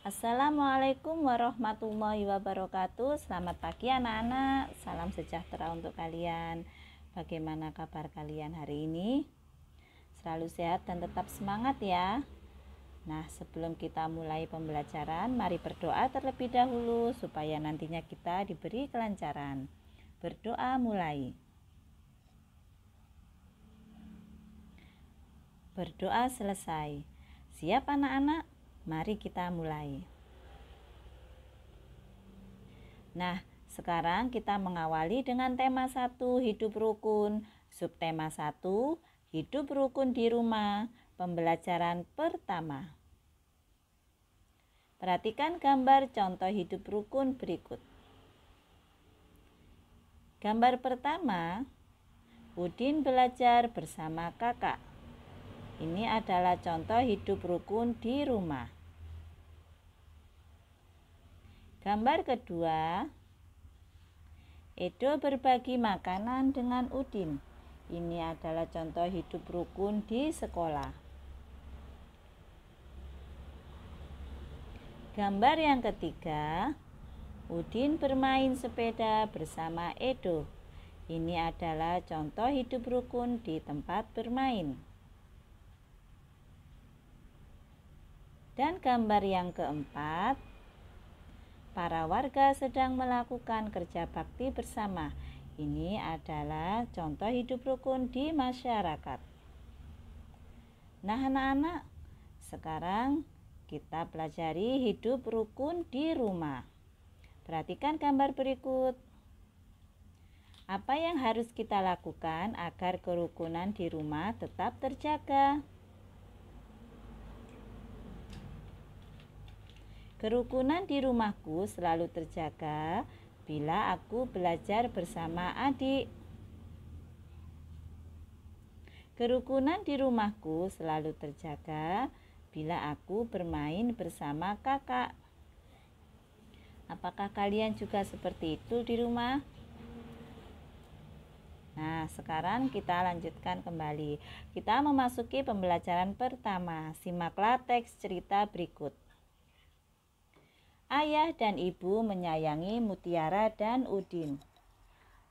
Assalamualaikum warahmatullahi wabarakatuh. Selamat pagi anak-anak. Salam sejahtera untuk kalian. Bagaimana kabar kalian hari ini? Selalu sehat dan tetap semangat ya. Nah, sebelum kita mulai pembelajaran, mari berdoa terlebih dahulu supaya nantinya kita diberi kelancaran. Berdoa mulai. Berdoa selesai. Siap anak-anak? Mari kita mulai. Nah, sekarang kita mengawali dengan tema 1, hidup rukun. Subtema 1, hidup rukun di rumah. Pembelajaran pertama. Perhatikan gambar contoh hidup rukun berikut. Gambar pertama, Udin belajar bersama kakak. Ini adalah contoh hidup rukun di rumah. Gambar kedua, Edo berbagi makanan dengan Udin. Ini adalah contoh hidup rukun di sekolah. Gambar yang ketiga, Udin bermain sepeda bersama Edo. Ini adalah contoh hidup rukun di tempat bermain. Dan gambar yang keempat, para warga sedang melakukan kerja bakti bersama. Ini adalah contoh hidup rukun di masyarakat. Nah anak-anak, sekarang kita pelajari hidup rukun di rumah. Perhatikan gambar berikut. Apa yang harus kita lakukan agar kerukunan di rumah tetap terjaga? Kerukunan di rumahku selalu terjaga bila aku belajar bersama adik. Kerukunan di rumahku selalu terjaga bila aku bermain bersama kakak. Apakah kalian juga seperti itu di rumah? Nah, sekarang kita lanjutkan kembali. Kita memasuki pembelajaran pertama. Simaklah teks cerita berikut. Ayah dan ibu menyayangi Mutiara dan Udin.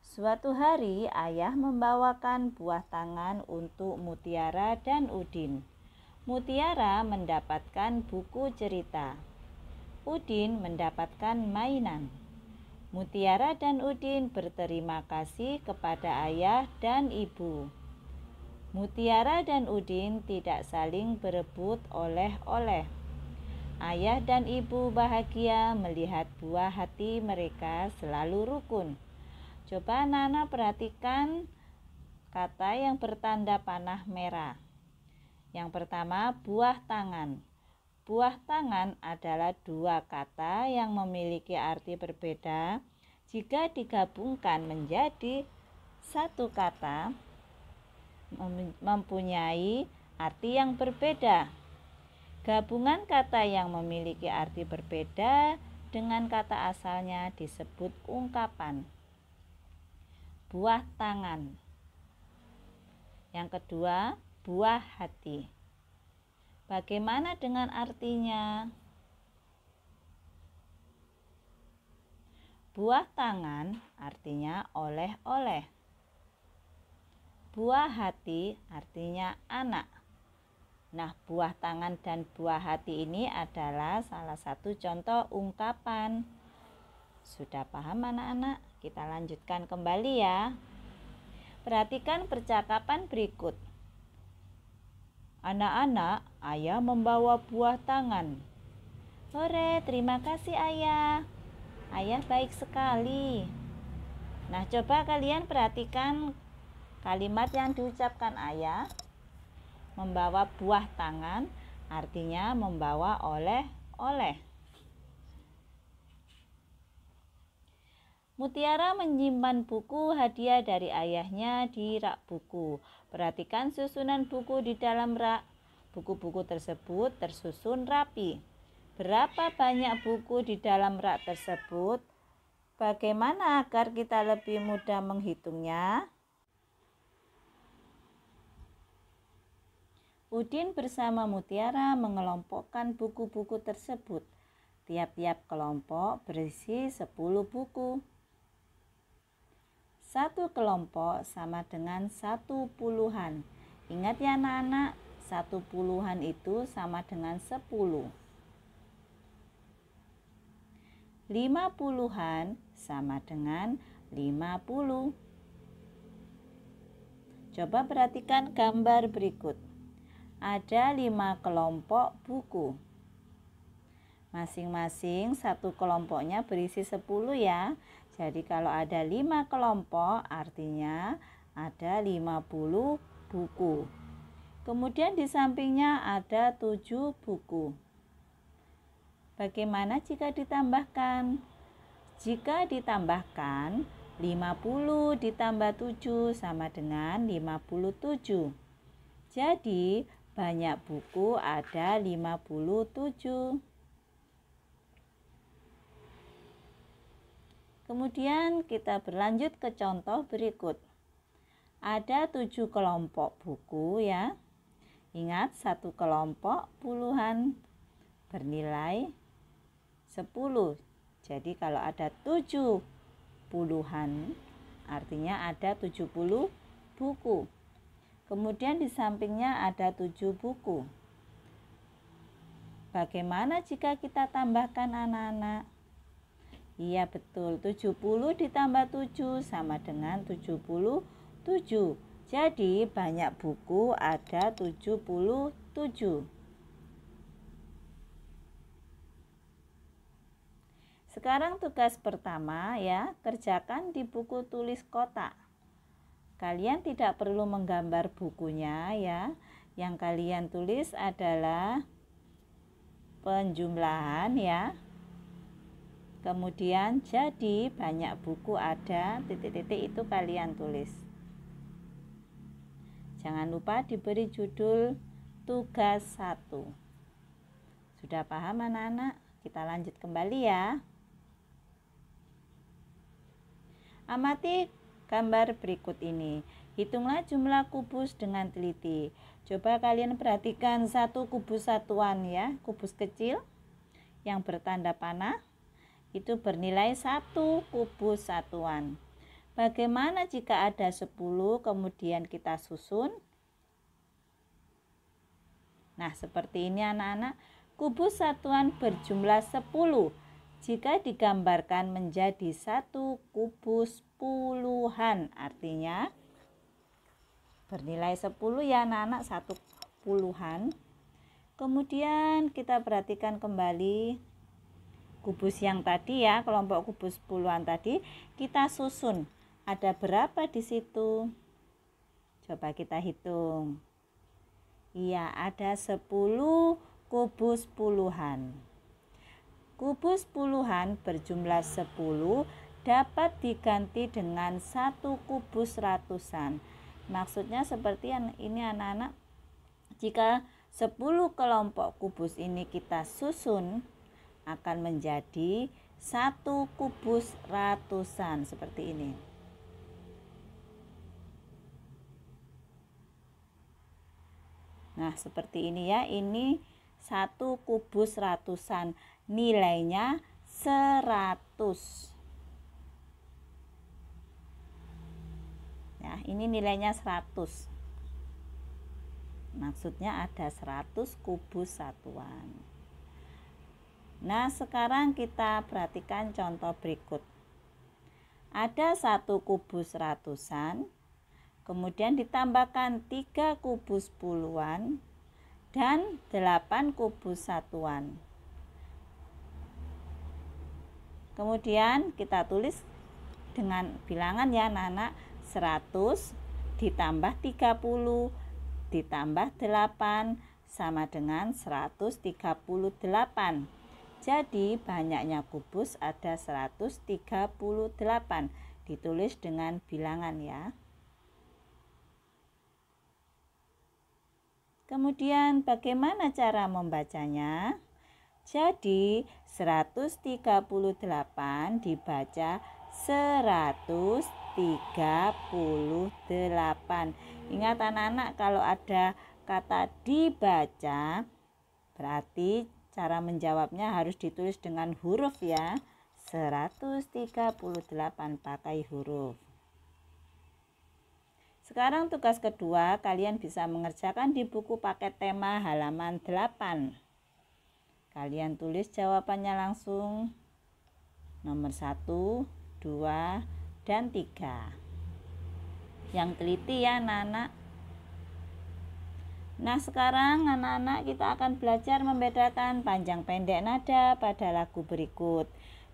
Suatu hari ayah membawakan buah tangan untuk Mutiara dan Udin. Mutiara mendapatkan buku cerita. Udin mendapatkan mainan. Mutiara dan Udin berterima kasih kepada ayah dan ibu. Mutiara dan Udin tidak saling berebut oleh-oleh. Ayah dan ibu bahagia melihat buah hati mereka selalu rukun. Coba anak-anak perhatikan kata yang bertanda panah merah. Yang pertama, buah tangan. Buah tangan adalah dua kata yang memiliki arti berbeda. Jika digabungkan menjadi satu kata, mempunyai arti yang berbeda. Gabungan kata yang memiliki arti berbeda dengan kata asalnya disebut ungkapan. Buah tangan. Yang kedua, buah hati. Bagaimana dengan artinya? Buah tangan artinya oleh-oleh. Buah hati artinya anak. Nah, buah tangan dan buah hati ini adalah salah satu contoh ungkapan. Sudah paham anak-anak? Kita lanjutkan kembali ya. Perhatikan percakapan berikut. Anak-anak, ayah membawa buah tangan. Hore, terima kasih ayah. Ayah baik sekali. Nah, coba kalian perhatikan kalimat yang diucapkan ayah. Membawa buah tangan artinya membawa oleh-oleh. Mutiara menyimpan buku hadiah dari ayahnya di rak buku. Perhatikan susunan buku di dalam rak. Buku-buku tersebut tersusun rapi. Berapa banyak buku di dalam rak tersebut? Bagaimana agar kita lebih mudah menghitungnya? Udin bersama Mutiara mengelompokkan buku-buku tersebut. Tiap-tiap kelompok berisi 10 buku. Satu kelompok sama dengan 1 puluhan. Ingat ya anak-anak, 1 puluhan itu sama dengan 10. 5 puluhan sama dengan 50. Coba perhatikan gambar berikut. Ada 5 kelompok buku. Masing-masing satu kelompoknya berisi 10 ya. Jadi kalau ada 5 kelompok artinya ada 50 buku. Kemudian di sampingnya ada 7 buku. Bagaimana jika ditambahkan? Jika ditambahkan 50 ditambah 7 sama dengan 57. Jadi banyak buku ada 57. Kemudian kita berlanjut ke contoh berikut. Ada 7 kelompok buku ya. Ingat, satu kelompok puluhan bernilai 10. Jadi kalau ada 7 puluhan artinya ada 70 buku. Kemudian di sampingnya ada 7 buku. Bagaimana jika kita tambahkan anak-anak? Iya betul, 70 ditambah 7 sama dengan 77. Jadi banyak buku ada 77. Sekarang tugas pertama ya, kerjakan di buku tulis kotak. Kalian tidak perlu menggambar bukunya ya. Yang kalian tulis adalah penjumlahan ya. Kemudian jadi banyak buku ada titik-titik itu kalian tulis. Jangan lupa diberi judul tugas 1. Sudah paham anak-anak? Kita lanjut kembali ya. Amati gambar berikut ini. Hitunglah jumlah kubus dengan teliti. Coba kalian perhatikan satu kubus satuan ya, kubus kecil yang bertanda panah. Itu bernilai 1 kubus satuan. Bagaimana jika ada 10 kemudian kita susun? Nah, seperti ini anak-anak. Kubus satuan berjumlah 10. Jika digambarkan menjadi 1 kubus puluhan, artinya bernilai 10 ya anak-anak, 1 puluhan. Kemudian kita perhatikan kembali kubus yang tadi ya, kelompok kubus puluhan tadi kita susun. Ada berapa di situ? Coba kita hitung. Iya, ada 10 kubus puluhan. Kubus puluhan berjumlah 10 dapat diganti dengan 1 kubus ratusan. Maksudnya seperti ini anak-anak. Jika 10 kelompok kubus ini kita susun, akan menjadi 1 kubus ratusan seperti ini. Nah, seperti ini ya. Ini 1 kubus ratusan. Nilainya 100. Ya, ini nilainya 100. Maksudnya ada 100 kubus satuan. Nah, sekarang kita perhatikan contoh berikut. Ada 1 kubus ratusan, kemudian ditambahkan 3 kubus puluhan, dan 8 kubus satuan. Kemudian kita tulis dengan bilangan ya anak-anak. 100 ditambah 30 ditambah 8 sama dengan 138. Jadi banyaknya kubus ada 138. Ditulis dengan bilangan ya. Kemudian bagaimana cara membacanya? Jadi 138 dibaca 138. Ingat anak-anak, kalau ada kata dibaca berarti cara menjawabnya harus ditulis dengan huruf ya. 138 pakai huruf. Sekarang tugas kedua, kalian bisa mengerjakan di buku paket tema halaman 8. Kalian tulis jawabannya langsung nomor 1, 2, dan 3. Yang teliti ya anak-anak. Nah sekarang anak-anak kita akan belajar membedakan panjang pendek nada pada lagu berikut.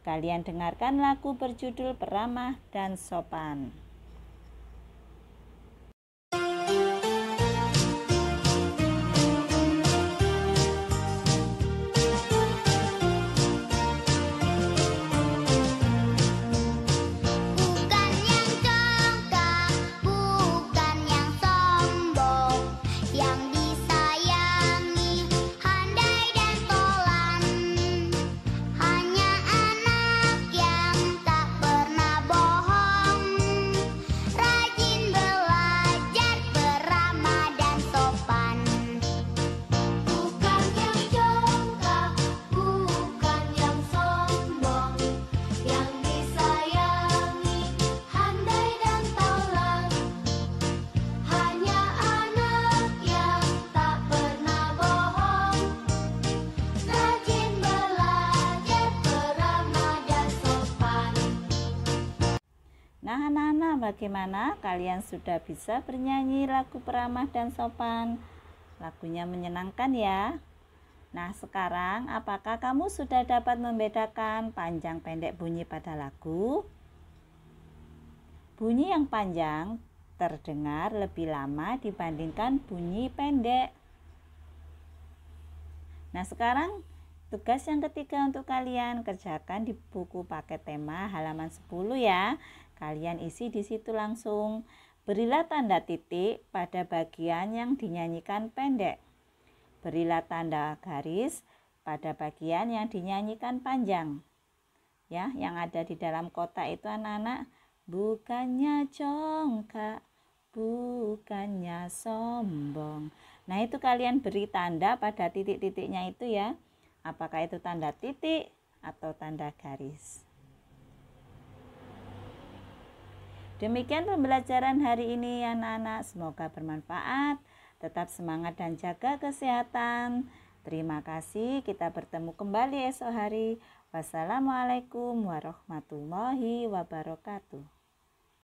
Kalian dengarkan lagu berjudul Peramah dan Sopan. Nah anak-anak, bagaimana kalian sudah bisa bernyanyi lagu Peramah dan Sopan? Lagunya menyenangkan ya. Nah sekarang apakah kamu sudah dapat membedakan panjang pendek bunyi pada lagu? Bunyi yang panjang terdengar lebih lama dibandingkan bunyi pendek. Nah sekarang tugas yang ketiga untuk kalian, kerjakan di buku paket tema halaman 10 ya. Kalian isi di situ langsung. Berilah tanda titik pada bagian yang dinyanyikan pendek. Berilah tanda garis pada bagian yang dinyanyikan panjang. Ya, yang ada di dalam kotak itu anak-anak, bukannya congkak, bukannya sombong. Nah, itu kalian beri tanda pada titik-titiknya itu ya. Apakah itu tanda titik atau tanda garis? Demikian pembelajaran hari ini anak-anak, semoga bermanfaat. Tetap semangat dan jaga kesehatan. Terima kasih, kita bertemu kembali esok hari. Wassalamualaikum warahmatullahi wabarakatuh.